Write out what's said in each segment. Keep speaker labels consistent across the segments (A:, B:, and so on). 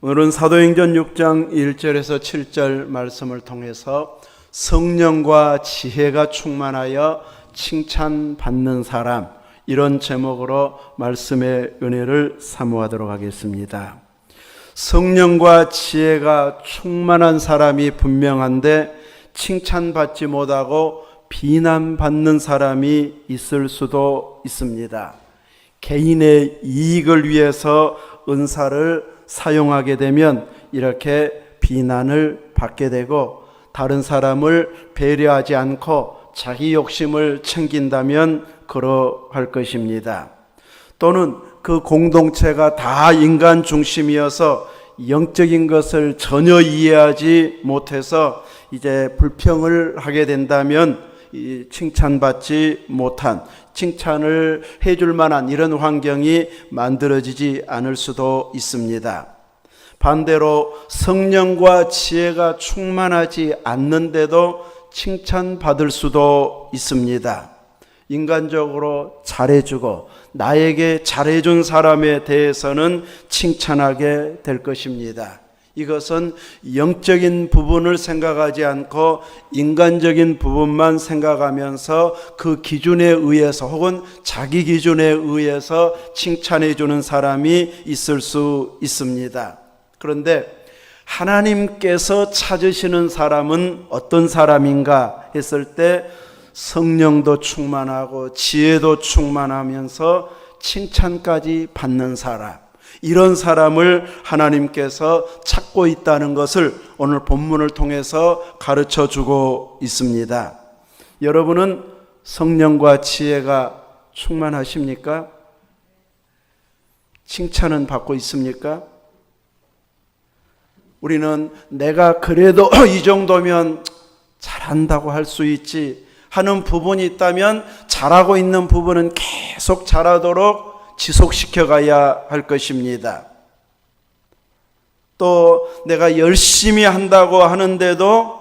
A: 오늘은 사도행전 6장 1절에서 7절 말씀을 통해서 성령과 지혜가 충만하여 칭찬받는 사람, 이런 제목으로 말씀의 은혜를 사모하도록 하겠습니다. 성령과 지혜가 충만한 사람이 분명한데 칭찬받지 못하고 비난받는 사람이 있을 수도 있습니다. 개인의 이익을 위해서 은사를 사용하게 되면 이렇게 비난을 받게 되고, 다른 사람을 배려하지 않고 자기 욕심을 챙긴다면 그러할 것입니다. 또는 그 공동체가 다 인간 중심이어서 영적인 것을 전혀 이해하지 못해서 이제 불평을 하게 된다면 칭찬받지 못한, 칭찬을 해줄 만한 이런 환경이 만들어지지 않을 수도 있습니다. 반대로 성령과 지혜가 충만하지 않는데도 칭찬받을 수도 있습니다. 인간적으로 잘해주고 나에게 잘해준 사람에 대해서는 칭찬하게 될 것입니다. 이것은 영적인 부분을 생각하지 않고 인간적인 부분만 생각하면서 그 기준에 의해서 혹은 자기 기준에 의해서 칭찬해 주는 사람이 있을 수 있습니다. 그런데 하나님께서 찾으시는 사람은 어떤 사람인가 했을 때 성령도 충만하고 지혜도 충만하면서 칭찬까지 받는 사람, 이런 사람을 하나님께서 찾고 있다는 것을 오늘 본문을 통해서 가르쳐 주고 있습니다. 여러분은 성령과 지혜가 충만하십니까? 칭찬은 받고 있습니까? 우리는 내가 그래도 이 정도면 잘한다고 할 수 있지 하는 부분이 있다면 잘하고 있는 부분은 계속 잘하도록 지속시켜 가야 할 것입니다. 또 내가 열심히 한다고 하는데도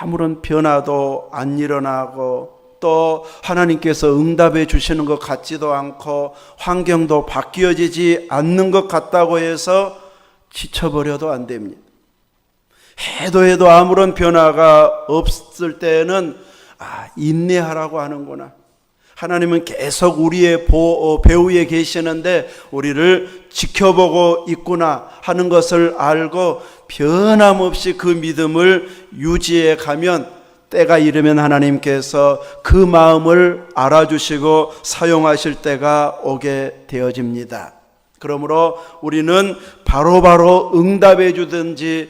A: 아무런 변화도 안 일어나고, 또 하나님께서 응답해 주시는 것 같지도 않고 환경도 바뀌어지지 않는 것 같다고 해서 지쳐버려도 안 됩니다. 해도 아무런 변화가 없을 때는 인내하라고 하는구나, 하나님은 계속 우리의 배후에 계시는데 우리를 지켜보고 있구나 하는 것을 알고 변함없이 그 믿음을 유지해 가면 때가 이르면 하나님께서 그 마음을 알아주시고 사용하실 때가 오게 되어집니다. 그러므로 우리는 바로바로 응답해 주든지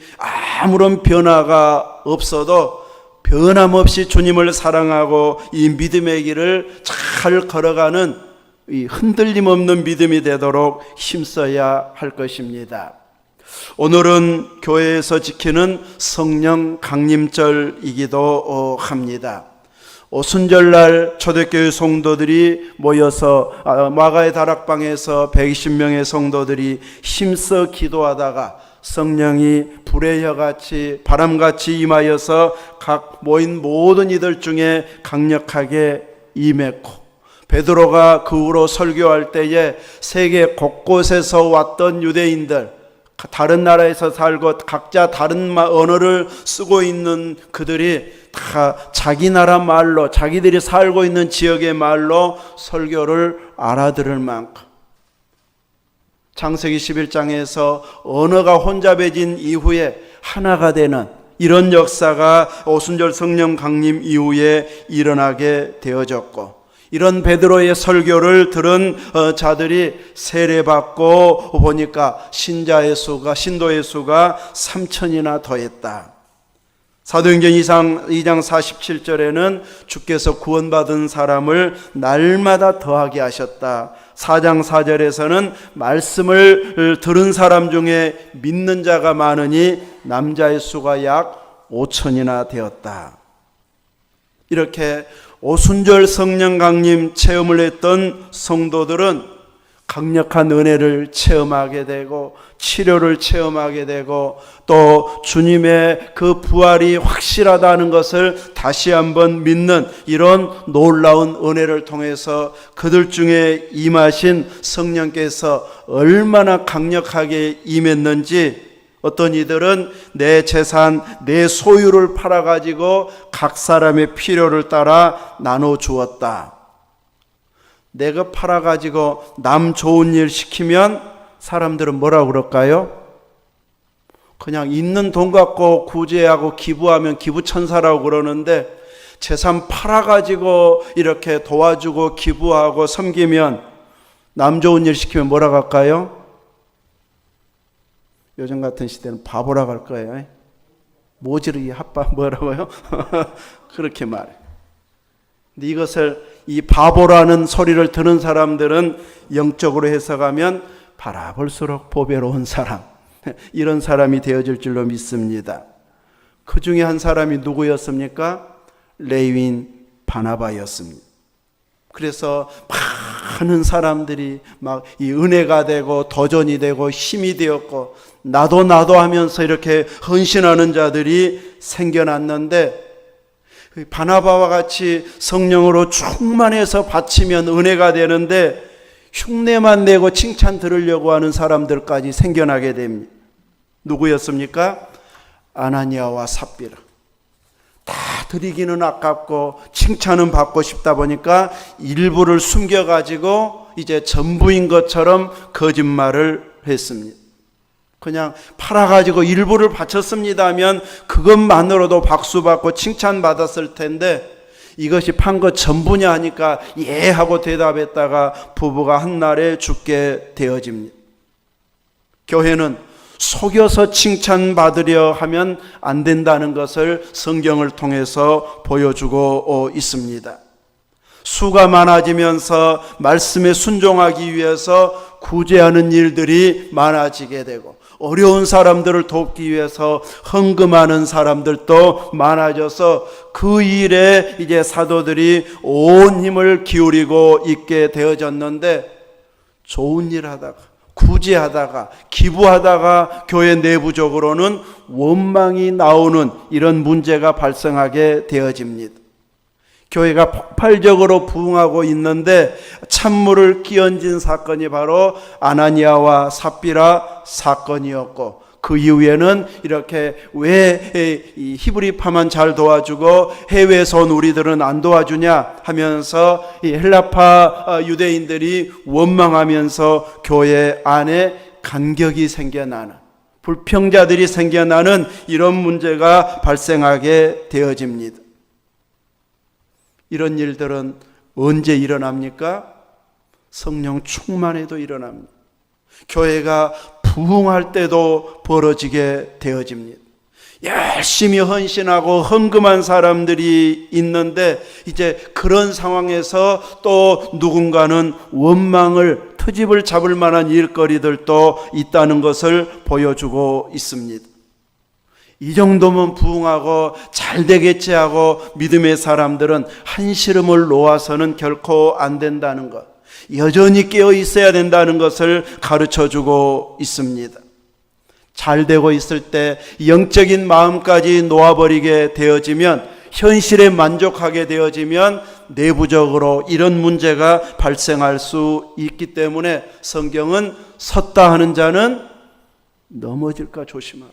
A: 아무런 변화가 없어도 변함없이 주님을 사랑하고 이 믿음의 길을 잘 걸어가는 이 흔들림 없는 믿음이 되도록 힘써야 할 것입니다. 오늘은 교회에서 지키는 성령 강림절이기도 합니다. 오순절날 초대교회 성도들이 모여서 마가의 다락방에서 120명의 성도들이 힘써 기도하다가 성령이 불의 혀같이 바람같이 임하여서 각 모인 모든 이들 중에 강력하게 임했고, 베드로가 그 후로 설교할 때에 세계 곳곳에서 왔던 유대인들, 다른 나라에서 살고 각자 다른 언어를 쓰고 있는 그들이 다 자기 나라 말로, 자기들이 살고 있는 지역의 말로 설교를 알아들을 만큼, 창세기 11장에서 언어가 혼잡해진 이후에 하나가 되는 이런 역사가 오순절 성령 강림 이후에 일어나게 되어졌고, 이런 베드로의 설교를 들은 자들이 세례받고 보니까 신도의 수가 3,000이나 더했다. 사도행전 2장 47절에는 주께서 구원받은 사람을 날마다 더하게 하셨다. 4장 4절에서는 말씀을 들은 사람 중에 믿는 자가 많으니 남자의 수가 약 5,000이나 되었다. 이렇게 오순절 성령 강림 체험을 했던 성도들은 강력한 은혜를 체험하게 되고 치료를 체험하게 되고 또 주님의 그 부활이 확실하다는 것을 다시 한번 믿는 이런 놀라운 은혜를 통해서 그들 중에 임하신 성령께서 얼마나 강력하게 임했는지, 어떤 이들은 내 재산, 내 소유를 팔아가지고 각 사람의 필요를 따라 나눠 주었다. 내가 팔아가지고 남 좋은 일 시키면 사람들은 뭐라고 그럴까요? 그냥 있는 돈 갖고 구제하고 기부하면 기부천사라고 그러는데, 재산 팔아가지고 이렇게 도와주고 기부하고 섬기면, 남 좋은 일 시키면 뭐라고 할까요? 요즘 같은 시대는 바보라고 할 거예요. 모지르기 핫바 뭐라고요? 그렇게 말해. 근데 이것을, 이 바보라는 소리를 듣는 사람들은 영적으로 해석하면 바라볼수록 보배로운 사람, 이런 사람이 되어질 줄로 믿습니다. 그 중에 한 사람이 누구였습니까? 레위인 바나바였습니다. 그래서 많은 사람들이 막 이 은혜가 되고 도전이 되고 힘이 되었고 나도 하면서 이렇게 헌신하는 자들이 생겨났는데, 바나바와 같이 성령으로 충만해서 바치면 은혜가 되는데 흉내만 내고 칭찬 들으려고 하는 사람들까지 생겨나게 됩니다. 누구였습니까? 아나니아와 삽비라. 다 드리기는 아깝고 칭찬은 받고 싶다 보니까 일부를 숨겨가지고 이제 전부인 것처럼 거짓말을 했습니다. 그냥 팔아가지고 일부를 바쳤습니다 하면 그것만으로도 박수받고 칭찬받았을 텐데, 이것이 판 것 전부냐 하니까 예 하고 대답했다가 부부가 한날에 죽게 되어집니다. 교회는 속여서 칭찬받으려 하면 안 된다는 것을 성경을 통해서 보여주고 있습니다. 수가 많아지면서 말씀에 순종하기 위해서 구제하는 일들이 많아지게 되고, 어려운 사람들을 돕기 위해서 헌금하는 사람들도 많아져서 그 일에 이제 사도들이 온 힘을 기울이고 있게 되어졌는데, 좋은 일 하다가 구제하다가 기부하다가 교회 내부적으로는 원망이 나오는 이런 문제가 발생하게 되어집니다. 교회가 폭발적으로 부흥하고 있는데 찬물을 끼얹은 사건이 바로 아나니아와 삽비라 사건이었고, 그 이후에는 이렇게 왜 히브리파만 잘 도와주고 해외에서 온 우리들은 안 도와주냐 하면서 이 헬라파 유대인들이 원망하면서 교회 안에 간격이 생겨나는, 불평자들이 생겨나는 이런 문제가 발생하게 되어집니다. 이런 일들은 언제 일어납니까? 성령 충만해도 일어납니다. 교회가 부흥할 때도 벌어지게 되어집니다. 열심히 헌신하고 헌금한 사람들이 있는데 이제 그런 상황에서 또 누군가는 원망을, 트집을 잡을 만한 일거리들도 있다는 것을 보여주고 있습니다. 이 정도면 부흥하고 잘 되겠지 하고 믿음의 사람들은 한시름을 놓아서는 결코 안 된다는 것, 여전히 깨어 있어야 된다는 것을 가르쳐주고 있습니다. 잘 되고 있을 때 영적인 마음까지 놓아버리게 되어지면, 현실에 만족하게 되어지면 내부적으로 이런 문제가 발생할 수 있기 때문에 성경은 섰다 하는 자는 넘어질까 조심하라.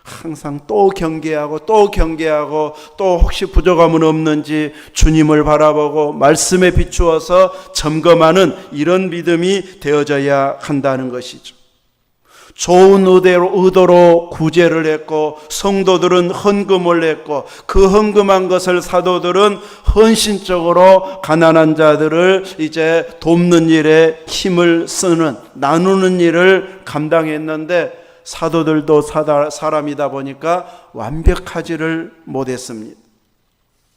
A: 항상 또 경계하고 또 혹시 부족함은 없는지 주님을 바라보고 말씀에 비추어서 점검하는 이런 믿음이 되어져야 한다는 것이죠. 좋은 의도로 구제를 했고 성도들은 헌금을 했고, 그 헌금한 것을 사도들은 헌신적으로 가난한 자들을 이제 돕는 일에 힘을 쓰는, 나누는 일을 감당했는데, 사도들도 사람이다 보니까 완벽하지를 못했습니다.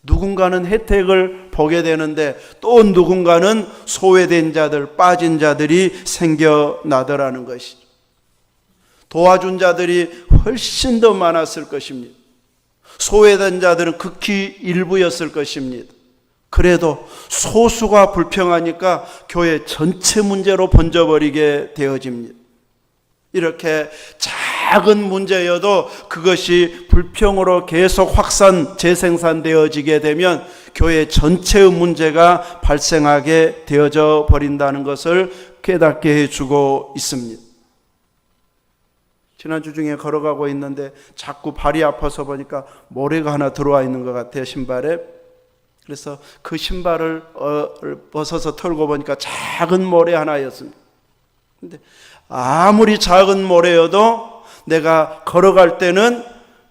A: 누군가는 혜택을 보게 되는데 또 누군가는 소외된 자들, 빠진 자들이 생겨나더라는 것이죠. 도와준 자들이 훨씬 더 많았을 것입니다. 소외된 자들은 극히 일부였을 것입니다. 그래도 소수가 불평하니까 교회 전체 문제로 번져버리게 되어집니다. 이렇게 작은 문제여도 그것이 불평으로 계속 재생산되어지게 되면 교회 전체의 문제가 발생하게 되어져 버린다는 것을 깨닫게 해주고 있습니다. 지난주 중에 걸어가고 있는데 자꾸 발이 아파서 보니까 모래가 하나 들어와 있는 것 같아요, 신발에. 그래서 그 신발을 벗어서 털고 보니까 작은 모래 하나였습니다. 근데 아무리 작은 모래여도 내가 걸어갈 때는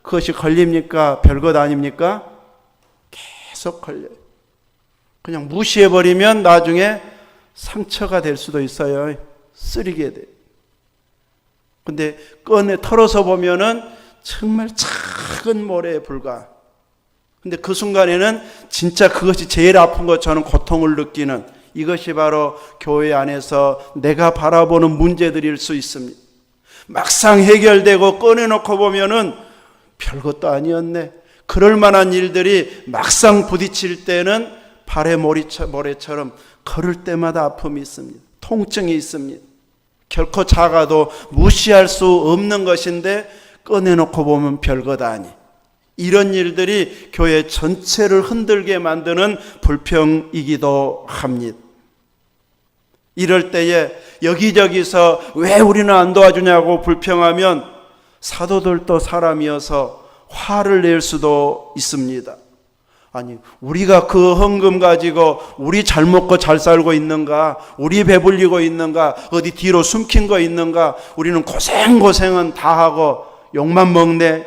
A: 그것이 걸립니까? 별것 아닙니까? 계속 걸려요. 그냥 무시해버리면 나중에 상처가 될 수도 있어요. 쓰리게 돼요. 근데 털어서 보면은 정말 작은 모래에 불과. 근데 그 순간에는 진짜 그것이 제일 아픈 것처럼 고통을 느끼는, 이것이 바로 교회 안에서 내가 바라보는 문제들일 수 있습니다. 막상 해결되고 꺼내놓고 보면은 별것도 아니었네. 그럴 만한 일들이 막상 부딪힐 때는 발의 모래처럼 걸을 때마다 아픔이 있습니다. 통증이 있습니다. 결코 작아도 무시할 수 없는 것인데 꺼내놓고 보면 별것 아니. 이런 일들이 교회 전체를 흔들게 만드는 불평이기도 합니다. 이럴 때에 여기저기서 왜 우리는 안 도와주냐고 불평하면 사도들도 사람이어서 화를 낼 수도 있습니다. 아니, 우리가 그 헌금 가지고 우리 잘 먹고 잘 살고 있는가? 우리 배불리고 있는가? 어디 뒤로 숨긴 거 있는가? 우리는 고생은 다 하고 욕만 먹네?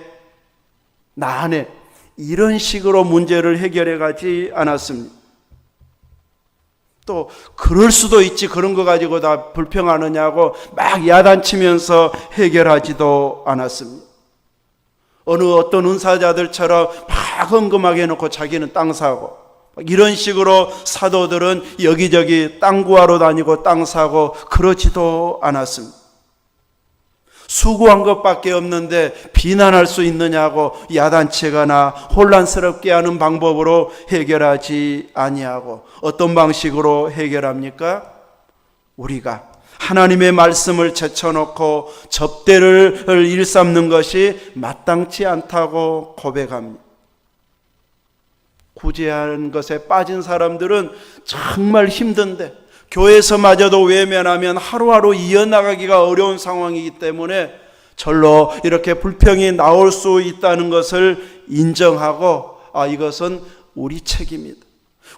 A: 나 안 해. 이런 식으로 문제를 해결해 가지 않았습니다. 또 그럴 수도 있지, 그런 거 가지고 다 불평하느냐고 막 야단치면서 해결하지도 않았습니다. 어떤 은사자들처럼 막 헌금하게 해놓고 자기는 땅 사고, 이런 식으로 사도들은 여기저기 땅 구하러 다니고 땅 사고 그러지도 않았습니다. 수고한 것밖에 없는데 비난할 수 있느냐고 야단치거나 혼란스럽게 하는 방법으로 해결하지 아니하고, 어떤 방식으로 해결합니까? 우리가 하나님의 말씀을 제쳐놓고 접대를 일삼는 것이 마땅치 않다고 고백합니다. 구제하는 것에 빠진 사람들은 정말 힘든데 교회에서마저도 외면하면 하루하루 이어나가기가 어려운 상황이기 때문에 절로 이렇게 불평이 나올 수 있다는 것을 인정하고, 이것은 우리 책임이다.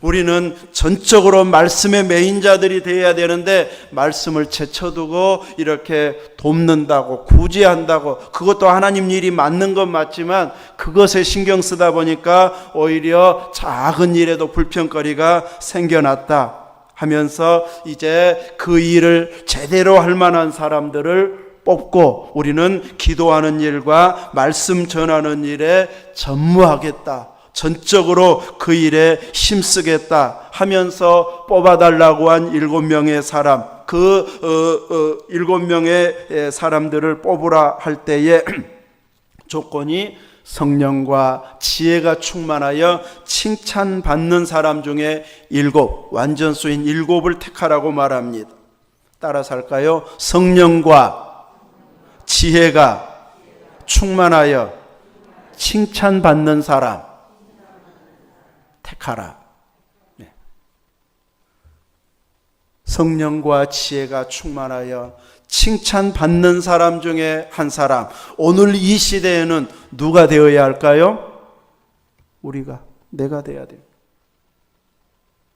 A: 우리는 전적으로 말씀의 메인자들이 되어야 되는데 말씀을 제쳐두고 이렇게 돕는다고, 구제한다고, 그것도 하나님 일이 맞는 건 맞지만 그것에 신경 쓰다 보니까 오히려 작은 일에도 불평거리가 생겨났다 하면서 이제 그 일을 제대로 할 만한 사람들을 뽑고 우리는 기도하는 일과 말씀 전하는 일에 전무하겠다, 전적으로 그 일에 힘쓰겠다 하면서 뽑아달라고 한 7명의 사람, 그 7명의 사람들을 뽑으라 할 때에 조건이 성령과 지혜가 충만하여 칭찬받는 사람 중에 7, 완전수인 7을 택하라고 말합니다. 따라서 할까요? 성령과 지혜가 충만하여 칭찬받는 사람 택하라. 네. 성령과 지혜가 충만하여 칭찬받는 사람 중에 한 사람. 오늘 이 시대에는 누가 되어야 할까요? 내가 되어야 돼요.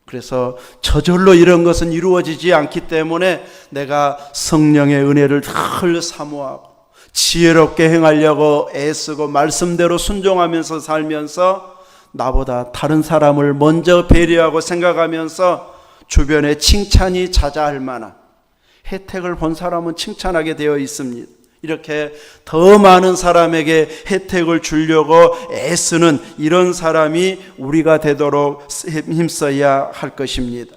A: 그래서 저절로 이런 것은 이루어지지 않기 때문에 내가 성령의 은혜를 늘 사모하고 지혜롭게 행하려고 애쓰고 말씀대로 순종하면서 살면서 나보다 다른 사람을 먼저 배려하고 생각하면서 주변에 칭찬이 자자할 만한 혜택을 본 사람은 칭찬하게 되어 있습니다. 이렇게 더 많은 사람에게 혜택을 주려고 애쓰는 이런 사람이 우리가 되도록 힘써야 할 것입니다.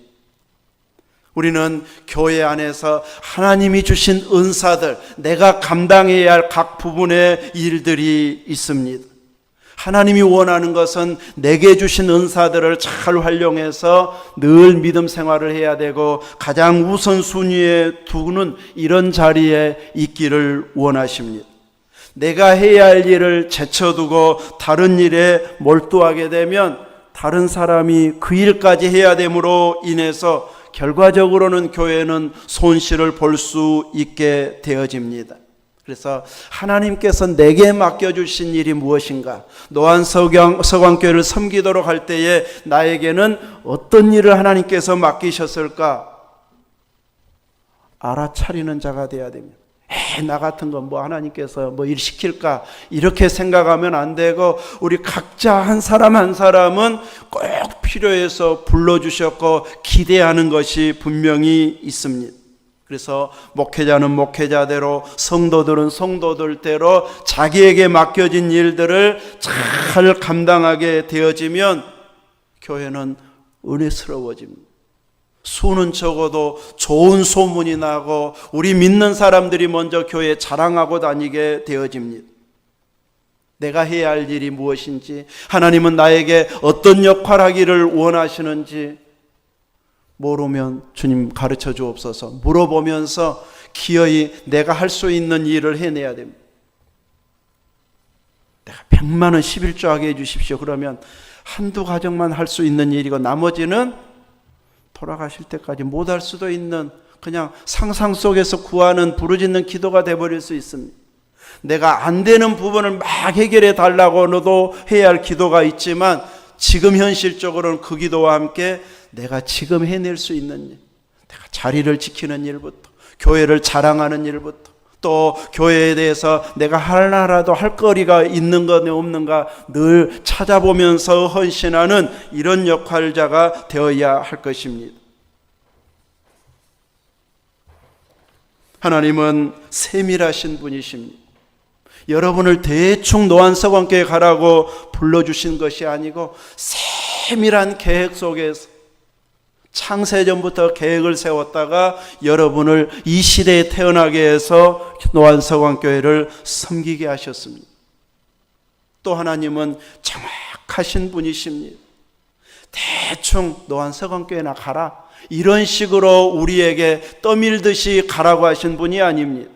A: 우리는 교회 안에서 하나님이 주신 은사들, 내가 감당해야 할 각 부분의 일들이 있습니다. 하나님이 원하는 것은 내게 주신 은사들을 잘 활용해서 늘 믿음 생활을 해야 되고 가장 우선순위에 두는 이런 자리에 있기를 원하십니다. 내가 해야 할 일을 제쳐두고 다른 일에 몰두하게 되면 다른 사람이 그 일까지 해야 됨으로 인해서 결과적으로는 교회는 손실을 볼 수 있게 되어집니다. 그래서 하나님께서 내게 맡겨주신 일이 무엇인가? 노안 서광교회를 섬기도록 할 때에 나에게는 어떤 일을 하나님께서 맡기셨을까? 알아차리는 자가 되어야 됩니다. 나 같은 건 뭐 하나님께서 뭐 일 시킬까? 이렇게 생각하면 안 되고 우리 각자 한 사람 한 사람은 꼭 필요해서 불러주셨고 기대하는 것이 분명히 있습니다. 그래서 목회자는 목회자대로 성도들은 성도들대로 자기에게 맡겨진 일들을 잘 감당하게 되어지면 교회는 은혜스러워집니다. 수는 적어도 좋은 소문이 나고 우리 믿는 사람들이 먼저 교회에 자랑하고 다니게 되어집니다. 내가 해야 할 일이 무엇인지, 하나님은 나에게 어떤 역할 하기를 원하시는지 모르면 주님 가르쳐 주옵소서 물어보면서 기어이 내가 할 수 있는 일을 해내야 됩니다. 내가 100만 원 11조 하게 해주십시오. 그러면 한두 가정만 할 수 있는 일이고 나머지는 돌아가실 때까지 못할 수도 있는 그냥 상상 속에서 구하는 부르짖는 기도가 되어버릴 수 있습니다. 내가 안 되는 부분을 막 해결해 달라고도 해야 할 기도가 있지만 지금 현실적으로는 그 기도와 함께 내가 지금 해낼 수 있는 일, 내가 자리를 지키는 일부터 교회를 자랑하는 일부터 또 교회에 대해서 내가 하나라도 할 거리가 있는가 없는가 늘 찾아보면서 헌신하는 이런 역할자가 되어야 할 것입니다. 하나님은 세밀하신 분이십니다. 여러분을 대충 노안서광교회 가라고 불러주신 것이 아니고 세밀한 계획 속에서 창세전부터 계획을 세웠다가 여러분을 이 시대에 태어나게 해서 노안서광교회를 섬기게 하셨습니다. 또 하나님은 정확하신 분이십니다. 대충 노안서광교회나 가라 이런 식으로 우리에게 떠밀듯이 가라고 하신 분이 아닙니다.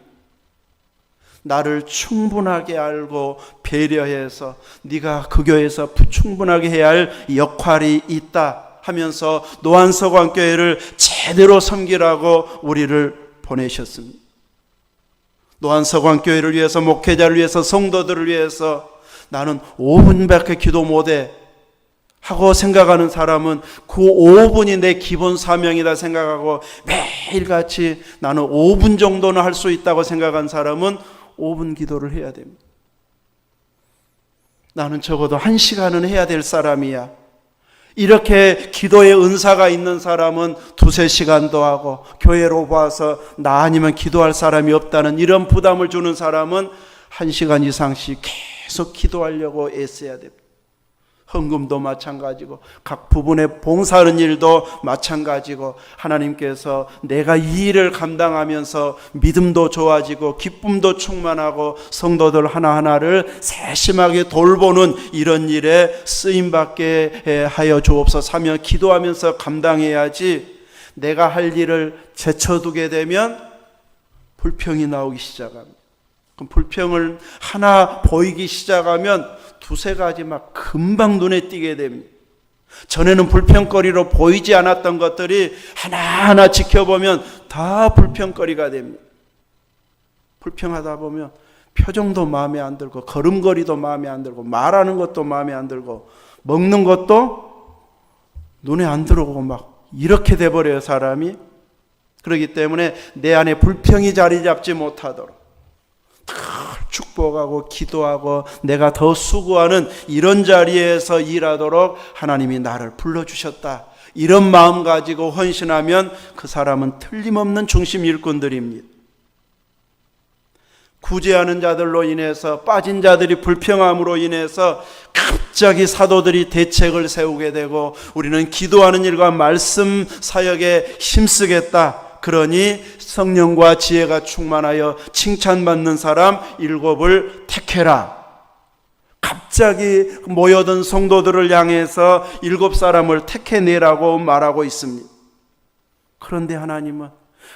A: 나를 충분하게 알고 배려해서 네가 그 교회에서 충분하게 해야 할 역할이 있다 하면서 노안서광교회를 제대로 섬기라고 우리를 보내셨습니다. 노안서광교회를 위해서, 목회자를 위해서, 성도들을 위해서 나는 5분밖에 기도 못해 하고 생각하는 사람은 그 5분이 내 기본 사명이다 생각하고 매일같이 나는 5분 정도는 할 수 있다고 생각한 사람은 5분 기도를 해야 됩니다. 나는 적어도 1시간은 해야 될 사람이야. 이렇게 기도의 은사가 있는 사람은 2-3시간도 하고 교회로 와서 나 아니면 기도할 사람이 없다는 이런 부담을 주는 사람은 1시간 이상씩 계속 기도하려고 애써야 됩니다. 헌금도 마찬가지고 각 부분에 봉사하는 일도 마찬가지고 하나님께서 내가 이 일을 감당하면서 믿음도 좋아지고 기쁨도 충만하고 성도들 하나하나를 세심하게 돌보는 이런 일에 쓰임받게 하여 주옵소서 하며 기도하면서 감당해야지 내가 할 일을 제쳐두게 되면 불평이 나오기 시작합니다. 그럼 불평을 하나 보이기 시작하면 2-3가지 막 금방 눈에 띄게 됩니다. 전에는 불평거리로 보이지 않았던 것들이 하나하나 지켜보면 다 불평거리가 됩니다. 불평하다 보면 표정도 마음에 안 들고 걸음걸이도 마음에 안 들고 말하는 것도 마음에 안 들고 먹는 것도 눈에 안 들어오고 막 이렇게 돼버려요 사람이. 그렇기 때문에 내 안에 불평이 자리 잡지 못하도록 축복하고 기도하고 내가 더 수고하는 이런 자리에서 일하도록 하나님이 나를 불러주셨다. 이런 마음 가지고 헌신하면 그 사람은 틀림없는 중심 일꾼들입니다. 구제하는 자들로 인해서 빠진 자들이 불평함으로 인해서 갑자기 사도들이 대책을 세우게 되고 우리는 기도하는 일과 말씀 사역에 힘쓰겠다. 그러니 성령과 지혜가 충만하여 칭찬받는 사람 7을 택해라. 갑자기 모여든 성도들을 향해서 7사람을 택해내라고 말하고 있습니다. 그런데 하나님은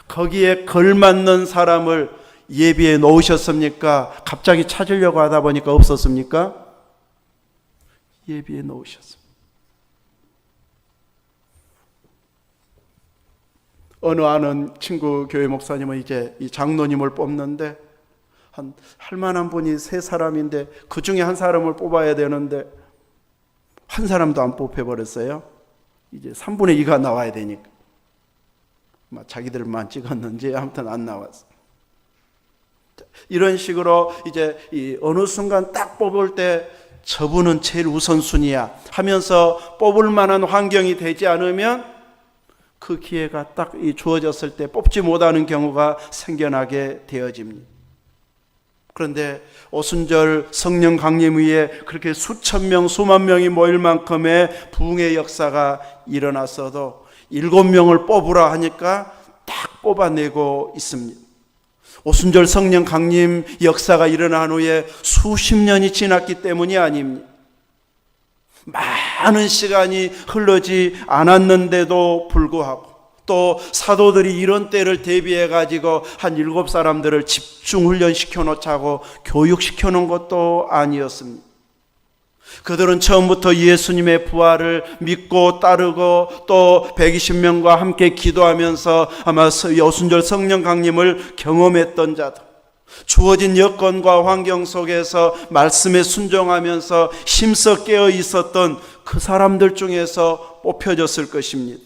A: 거기에 걸맞는 사람을 예비해 놓으셨습니까? 갑자기 찾으려고 하다 보니까 없었습니까? 예비해 놓으셨습니다. 어느 아는 친구 교회 목사님은 이제 이 장로님을 뽑는데 할 만한 분이 3사람인데 그 중에 한 사람을 뽑아야 되는데 한 사람도 안 뽑혀버렸어요. 이제 3분의 2가 나와야 되니까 자기들만 찍었는지 아무튼 안 나왔어. 이런 식으로 이제 어느 순간 딱 뽑을 때 저분은 제일 우선순위야 하면서 뽑을 만한 환경이 되지 않으면 그 기회가 딱 주어졌을 때 뽑지 못하는 경우가 생겨나게 되어집니다. 그런데 오순절 성령 강림 위에 그렇게 수천 명, 수만 명이 모일 만큼의 부흥의 역사가 일어났어도 7명을 뽑으라 하니까 딱 뽑아내고 있습니다. 오순절 성령 강림 역사가 일어난 후에 수십 년이 지났기 때문이 아닙니다. 많은 시간이 흐르지 않았는데도 불구하고 또 사도들이 이런 때를 대비해 가지고 한 7사람들을 집중 훈련시켜 놓자고 교육시켜 놓은 것도 아니었습니다. 그들은 처음부터 예수님의 부활을 믿고 따르고 또 120명과 함께 기도하면서 아마 오순절 성령 강림을 경험했던 자들, 주어진 여건과 환경 속에서 말씀에 순종하면서 힘써 깨어 있었던 그 사람들 중에서 뽑혀졌을 것입니다.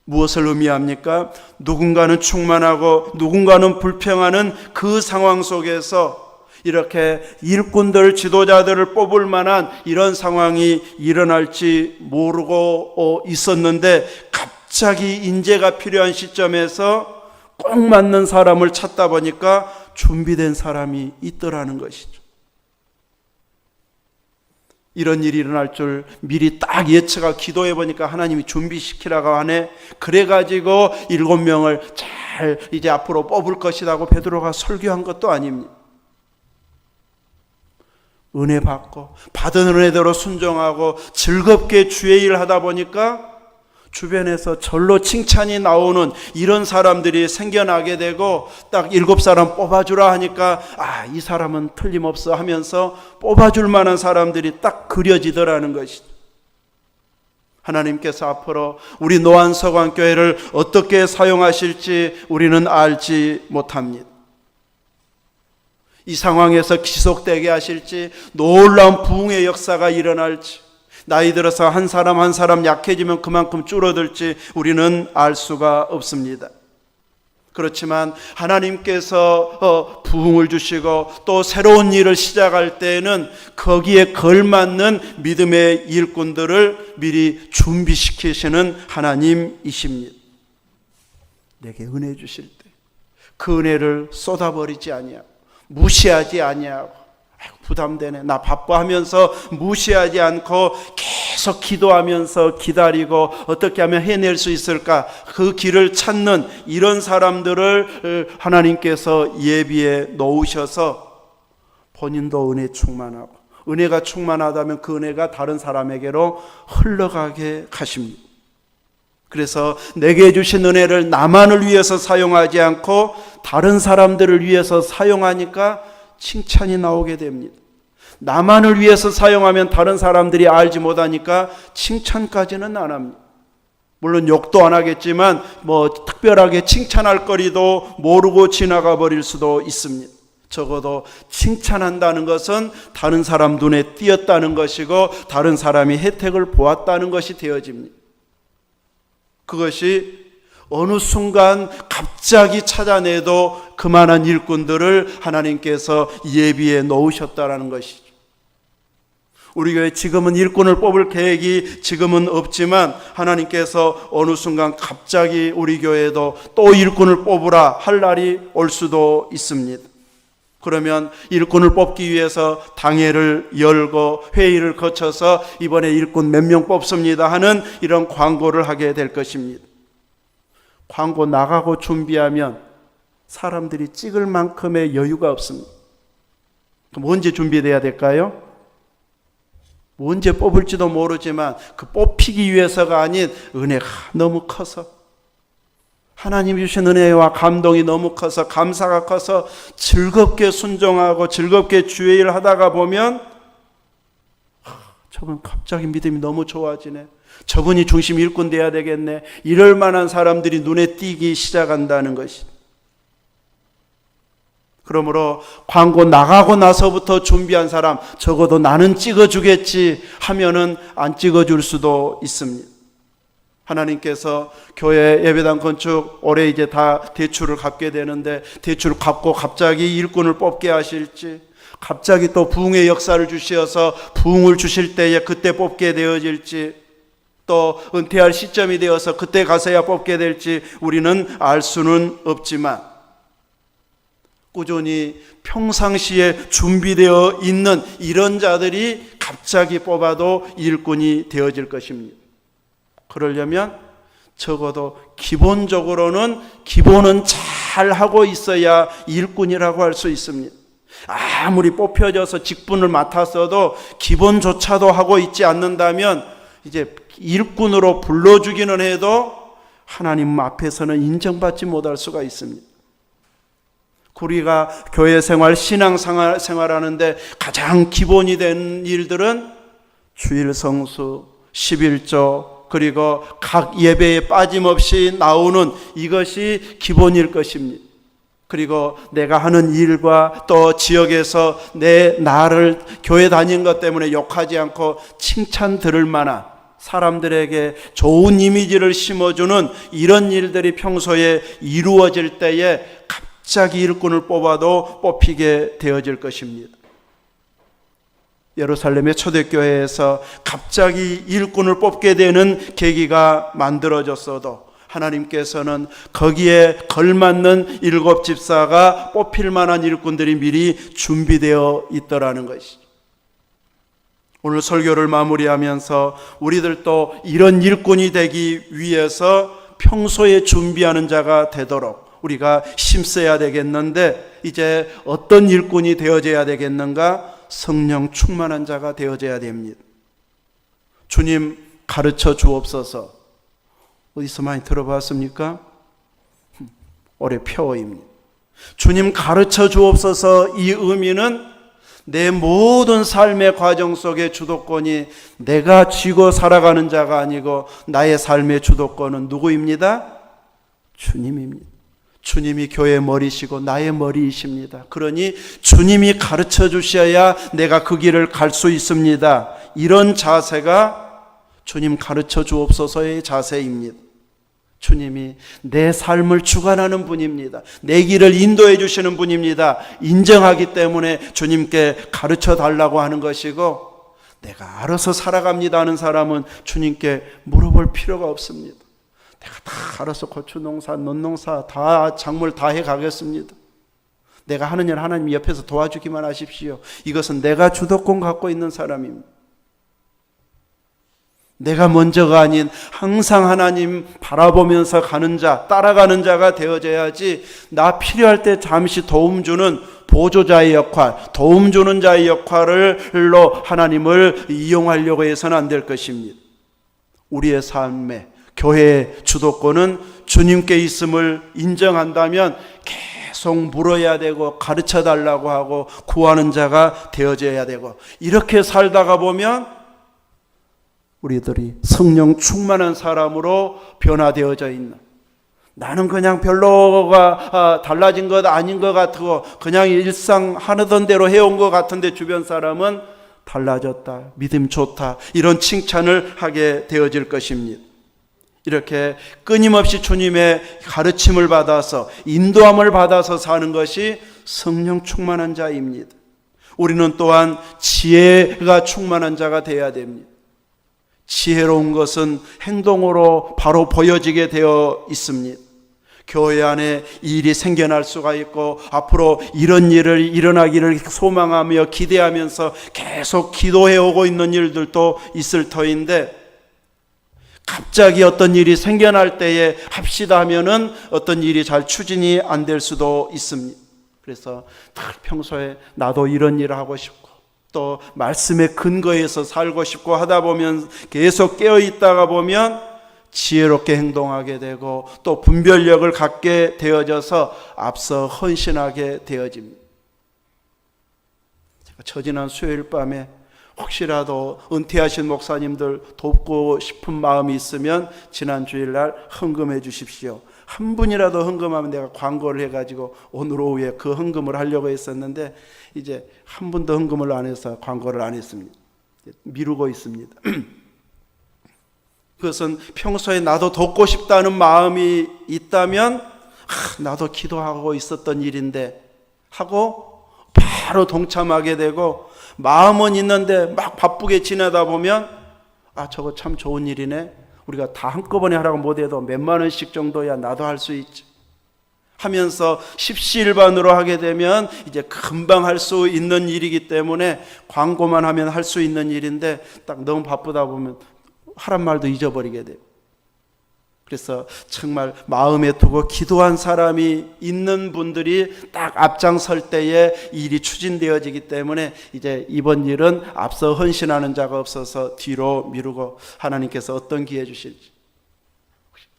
A: 무엇을 의미합니까? 누군가는 충만하고 누군가는 불평하는 그 상황 속에서 이렇게 일꾼들, 지도자들을 뽑을 만한 이런 상황이 일어날지 모르고 있었는데 갑자기 인재가 필요한 시점에서 꼭 맞는 사람을 찾다 보니까 준비된 사람이 있더라는 것이죠. 이런 일이 일어날 줄 미리 딱 예측하고 기도해 보니까 하나님이 준비시키라고 하네. 그래가지고 7명을 잘 이제 앞으로 뽑을 것이라고 베드로가 설교한 것도 아닙니다. 은혜 받고 받은 은혜대로 순종하고 즐겁게 주의 일 하다 보니까 주변에서 절로 칭찬이 나오는 이런 사람들이 생겨나게 되고 딱 7사람 뽑아주라 하니까 이 사람은 틀림없어 하면서 뽑아줄 만한 사람들이 딱 그려지더라는 것이죠. 하나님께서 앞으로 우리 노안서관교회를 어떻게 사용하실지 우리는 알지 못합니다. 이 상황에서 지속되게 하실지, 놀라운 부흥의 역사가 일어날지, 나이 들어서 한 사람 한 사람 약해지면 그만큼 줄어들지 우리는 알 수가 없습니다. 그렇지만 하나님께서 부흥을 주시고 또 새로운 일을 시작할 때에는 거기에 걸맞는 믿음의 일꾼들을 미리 준비시키시는 하나님이십니다. 내게 은혜 주실 때 그 은혜를 쏟아버리지 아니하고 무시하지 아니하고 부담되네 나 바빠 하면서 무시하지 않고 계속 기도하면서 기다리고 어떻게 하면 해낼 수 있을까 그 길을 찾는 이런 사람들을 하나님께서 예비해 놓으셔서 본인도 은혜 충만하고 은혜가 충만하다면 그 은혜가 다른 사람에게로 흘러가게 하십니다. 그래서 내게 주신 은혜를 나만을 위해서 사용하지 않고 다른 사람들을 위해서 사용하니까 칭찬이 나오게 됩니다. 나만을 위해서 사용하면 다른 사람들이 알지 못하니까 칭찬까지는 안 합니다. 물론 욕도 안 하겠지만 특별하게 칭찬할 거리도 모르고 지나가 버릴 수도 있습니다. 적어도 칭찬한다는 것은 다른 사람 눈에 띄었다는 것이고 다른 사람이 혜택을 보았다는 것이 되어집니다. 그것이 어느 순간 갑자기 찾아내도 그만한 일꾼들을 하나님께서 예비해 놓으셨다라는 것이죠. 우리 교회 지금은 일꾼을 뽑을 계획이 지금은 없지만 하나님께서 어느 순간 갑자기 우리 교회에도 또 일꾼을 뽑으라 할 날이 올 수도 있습니다. 그러면 일꾼을 뽑기 위해서 당회를 열고 회의를 거쳐서 이번에 일꾼 몇 명 뽑습니다 하는 이런 광고를 하게 될 것입니다. 광고 나가고 준비하면 사람들이 찍을 만큼의 여유가 없습니다. 그럼 언제 준비돼야 될까요? 언제 뽑을지도 모르지만 그 뽑히기 위해서가 아닌 은혜가 너무 커서, 하나님이 주신 은혜와 감동이 너무 커서, 감사가 커서 즐겁게 순종하고 즐겁게 주의 일을 하다가 보면 저분 갑자기 믿음이 너무 좋아지네, 저분이 중심 일꾼 돼야 되겠네, 이럴 만한 사람들이 눈에 띄기 시작한다는 것이. 그러므로 광고 나가고 나서부터 준비한 사람, 적어도 나는 찍어주겠지 하면은 안 찍어줄 수도 있습니다. 하나님께서 교회 예배당 건축 올해 이제 다 대출을 갚게 되는데, 대출을 갚고 갑자기 일꾼을 뽑게 하실지, 갑자기 또 부흥의 역사를 주시어서 부흥을 주실 때에 그때 뽑게 되어질지, 또 은퇴할 시점이 되어서 그때 가서야 뽑게 될지 우리는 알 수는 없지만, 꾸준히 평상시에 준비되어 있는 이런 자들이 갑자기 뽑아도 일꾼이 되어질 것입니다. 그러려면 적어도 기본적으로는 기본은 잘 하고 있어야 일꾼이라고 할 수 있습니다. 아무리 뽑혀져서 직분을 맡았어도 기본조차도 하고 있지 않는다면 이제 일꾼으로 불러주기는 해도 하나님 앞에서는 인정받지 못할 수가 있습니다. 우리가 교회 생활, 신앙 생활하는데 가장 기본이 된 일들은 주일 성수, 11조, 그리고 각 예배에 빠짐없이 나오는 이것이 기본일 것입니다. 그리고 내가 하는 일과 또 지역에서 나를 교회 다닌 것 때문에 욕하지 않고 칭찬 들을 만한, 사람들에게 좋은 이미지를 심어주는 이런 일들이 평소에 이루어질 때에 갑자기 일꾼을 뽑아도 뽑히게 되어질 것입니다. 예루살렘의 초대교회에서 갑자기 일꾼을 뽑게 되는 계기가 만들어졌어도 하나님께서는 거기에 걸맞는 7 집사가 뽑힐 만한 일꾼들이 미리 준비되어 있더라는 것이죠. 오늘 설교를 마무리하면서 우리들도 이런 일꾼이 되기 위해서 평소에 준비하는 자가 되도록 우리가 힘써야 되겠는데, 이제 어떤 일꾼이 되어져야 되겠는가? 성령 충만한 자가 되어져야 됩니다. 주님 가르쳐 주옵소서. 어디서 많이 들어봤습니까? 올해 표어입니다. 주님 가르쳐 주옵소서. 이 의미는 내 모든 삶의 과정 속에 주도권이 내가 쥐고 살아가는 자가 아니고 나의 삶의 주도권은 누구입니다? 주님입니다. 주님이 교회의 머리시고 나의 머리이십니다. 그러니 주님이 가르쳐 주셔야 내가 그 길을 갈 수 있습니다. 이런 자세가 주님 가르쳐 주옵소서의 자세입니다. 주님이 내 삶을 주관하는 분입니다. 내 길을 인도해 주시는 분입니다. 인정하기 때문에 주님께 가르쳐 달라고 하는 것이고, 내가 알아서 살아갑니다 하는 사람은 주님께 물어볼 필요가 없습니다. 내가 다 알아서 고추 농사, 논농사 다 작물 다 해가겠습니다. 내가 하는 일 하나님 옆에서 도와주기만 하십시오. 이것은 내가 주도권 갖고 있는 사람입니다. 내가 먼저가 아닌 항상 하나님 바라보면서 가는 자, 따라가는 자가 되어져야지, 나 필요할 때 잠시 도움 주는 보조자의 역할, 도움 주는 자의 역할로 하나님을 이용하려고 해서는 안 될 것입니다. 우리의 삶에 교회의 주도권은 주님께 있음을 인정한다면 계속 물어야 되고 가르쳐 달라고 하고 구하는 자가 되어져야 되고, 이렇게 살다가 보면 우리들이 성령 충만한 사람으로 변화되어져 있는, 나는 그냥 별로가 달라진 것 아닌 것 같고 그냥 일상 하던 대로 해온 것 같은데 주변 사람은 달라졌다, 믿음 좋다, 이런 칭찬을 하게 되어질 것입니다. 이렇게 끊임없이 주님의 가르침을 받아서 인도함을 받아서 사는 것이 성령 충만한 자입니다. 우리는 또한 지혜가 충만한 자가 되어야 됩니다. 지혜로운 것은 행동으로 바로 보여지게 되어 있습니다. 교회 안에 일이 생겨날 수가 있고 앞으로 이런 일을 일어나기를 소망하며 기대하면서 계속 기도해 오고 있는 일들도 있을 터인데, 갑자기 어떤 일이 생겨날 때에 합시다 하면은 어떤 일이 잘 추진이 안 될 수도 있습니다. 그래서 평소에 나도 이런 일을 하고 싶고 또 말씀의 근거에서 살고 싶고 하다 보면 계속 깨어 있다가 보면 지혜롭게 행동하게 되고 또 분별력을 갖게 되어져서 앞서 헌신하게 되어집니다. 제가 저지난 수요일 밤에 혹시라도 은퇴하신 목사님들 돕고 싶은 마음이 있으면 지난 주일날 헌금해 주십시오. 한 분이라도 헌금하면 내가 광고를 해가지고 오늘 오후에 그 헌금을 하려고 했었는데 이제 한 분도 헌금을 안 해서 광고를 안 했습니다. 미루고 있습니다. 그것은 평소에 나도 돕고 싶다는 마음이 있다면 나도 기도하고 있었던 일인데 하고 바로 동참하게 되고, 마음은 있는데 막 바쁘게 지내다 보면 저거 참 좋은 일이네, 우리가 다 한꺼번에 하라고 못해도 몇만 원씩 정도야 나도 할 수 있지 하면서 십시일반으로 하게 되면 이제 금방 할 수 있는 일이기 때문에 광고만 하면 할 수 있는 일인데 딱 너무 바쁘다 보면 하란 말도 잊어버리게 돼요. 그래서 정말 마음에 두고 기도한 사람이 있는 분들이 딱 앞장설 때에 일이 추진되어지기 때문에 이제 이번 일은 앞서 헌신하는 자가 없어서 뒤로 미루고 하나님께서 어떤 기회 주실지,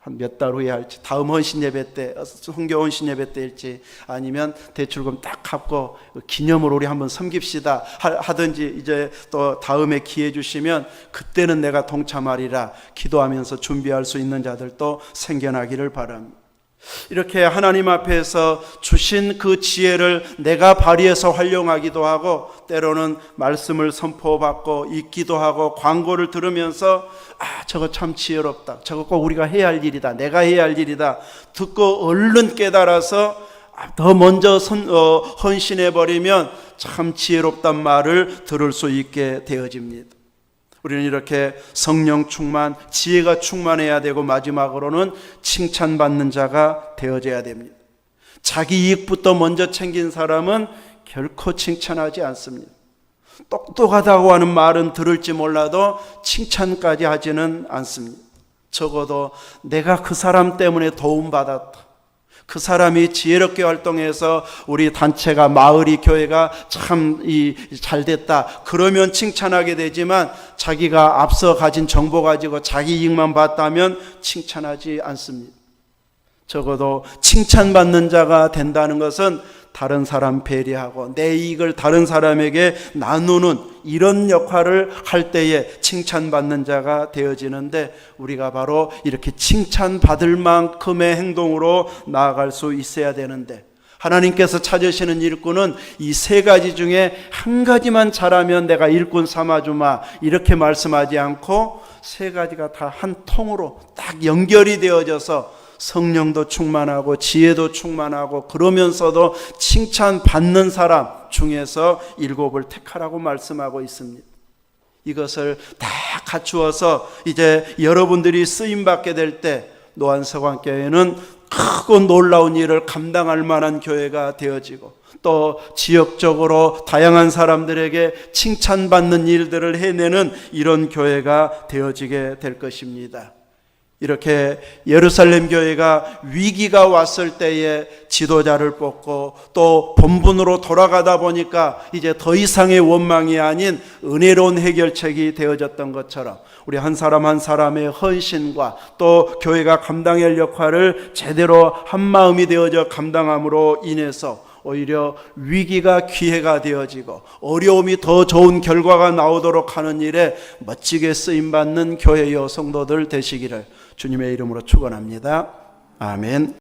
A: 한 몇 달 후에 할지, 다음 헌신 예배 때, 성교 헌신 예배 때일지, 아니면 대출금 딱 갚고 기념으로 우리 한번 섬깁시다 하든지 이제 또 다음에 기회 주시면 그때는 내가 동참하리라 기도하면서 준비할 수 있는 자들도 생겨나기를 바랍니다. 이렇게 하나님 앞에서 주신 그 지혜를 내가 발휘해서 활용하기도 하고, 때로는 말씀을 선포받고 읽기도 하고 광고를 들으면서 저거 참 지혜롭다, 저거 꼭 우리가 해야 할 일이다, 내가 해야 할 일이다 듣고 얼른 깨달아서 더 먼저 헌신해버리면 참 지혜롭단 말을 들을 수 있게 되어집니다. 우리는 이렇게 성령 충만, 지혜가 충만해야 되고, 마지막으로는 칭찬받는 자가 되어져야 됩니다. 자기 이익부터 먼저 챙긴 사람은 결코 칭찬하지 않습니다. 똑똑하다고 하는 말은 들을지 몰라도 칭찬까지 하지는 않습니다. 적어도 내가 그 사람 때문에 도움받았다, 그 사람이 지혜롭게 활동해서 우리 단체가, 마을이, 교회가 참 잘 됐다 그러면 칭찬하게 되지만, 자기가 앞서 가진 정보 가지고 자기 이익만 봤다면 칭찬하지 않습니다. 적어도 칭찬받는 자가 된다는 것은 다른 사람 배려하고 내 이익을 다른 사람에게 나누는 이런 역할을 할 때에 칭찬받는 자가 되어지는데, 우리가 바로 이렇게 칭찬받을 만큼의 행동으로 나아갈 수 있어야 되는데, 하나님께서 찾으시는 일꾼은 이 세 가지 중에 한 가지만 잘하면 내가 일꾼 삼아주마 이렇게 말씀하지 않고, 세 가지가 다 한 통으로 딱 연결이 되어져서 성령도 충만하고 지혜도 충만하고 그러면서도 칭찬받는 사람 중에서 7을 택하라고 말씀하고 있습니다. 이것을 다 갖추어서 이제 여러분들이 쓰임받게 될 때 노안서관교회는 크고 놀라운 일을 감당할 만한 교회가 되어지고, 또 지역적으로 다양한 사람들에게 칭찬받는 일들을 해내는 이런 교회가 되어지게 될 것입니다. 이렇게 예루살렘 교회가 위기가 왔을 때에 지도자를 뽑고 또 본분으로 돌아가다 보니까 이제 더 이상의 원망이 아닌 은혜로운 해결책이 되어졌던 것처럼, 우리 한 사람 한 사람의 헌신과 또 교회가 감당해야 할 역할을 제대로 한마음이 되어져 감당함으로 인해서 오히려 위기가 기회가 되어지고 어려움이 더 좋은 결과가 나오도록 하는 일에 멋지게 쓰임받는 교회여 성도들 되시기를 주님의 이름으로 축원합니다. 아멘.